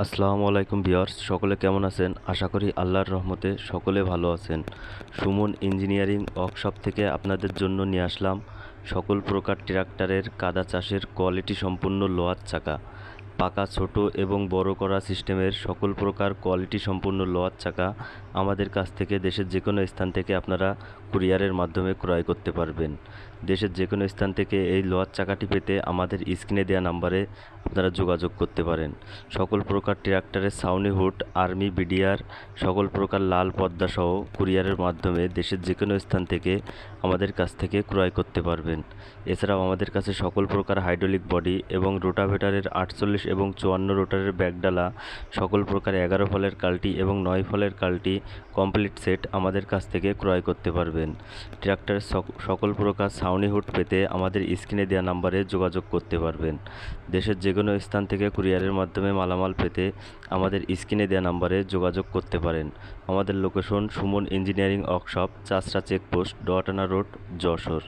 আসসালামু আলাইকুম ভিউয়ার্স, সকলে কেমন আছেন? আশা করি আল্লাহর রহমতে সকলে ভালো আছেন। সুমন ইঞ্জিনিয়ারিং ওয়ার্কশপ থেকে আপনাদের জন্য নিয়ে আসলাম সকল প্রকার ট্রাক্টরের কাদা চাষের কোয়ালিটি সম্পন্ন লোহার চাকা। পাকা ছোট এবং বড় করা সিস্টেমের সকল প্রকার কোয়ালিটি সম্পন্ন লোহার চাকা আমাদের কাছ থেকে দেশের যে কোনো স্থান থেকে আপনারা কুরিয়ারের মাধ্যমে ক্রয় করতে পারবেন। দেশের যে কোনো স্থান থেকে এই লোহার চাকাটি পেতে আমাদের স্ক্রিনে দেওয়া নাম্বারে আপনারা যোগাযোগ করতে পারেন। সকল প্রকার ট্রাক্টরের ছাউনি হুড, আর্মি, বিডিআর, সকল প্রকার লাল পর্দা সহ কুরিয়ারের মাধ্যমে দেশের যে কোনো স্থান থেকে আমাদের কাছ থেকে ক্রয় করতে পারবেন। এছাড়াও আমাদের কাছে সকল প্রকার হাইড্রোলিক বডি এবং রোটাভেটারের 48 এবং 54 রোটারের ব্যাকডালা, সকল প্রকার 11 ফলের কাল্টি এবং 9 ফলের কাল্টি কমপ্লিট সেট আমাদের কাছ থেকে ক্রয় করতে পারবেন। ট্রাক্টরের সকল প্রকার ছাউনি হুড পেতে আমাদের স্ক্রিনে দেওয়া নাম্বারে যোগাযোগ করতে পারবেন। দেশের যে কোনো স্থান থেকে কুরিয়ারের মাধ্যমে মালামাল পেতে আমাদের স্ক্রিনে দেওয়া নাম্বারে যোগাযোগ করতে পারেন। আমাদের লোকেশন সুমন ইঞ্জিনিয়ারিং ওয়ার্কশপ, চাষড়া চেকপোস্ট, ডোয়াটানা রোড, যশোর।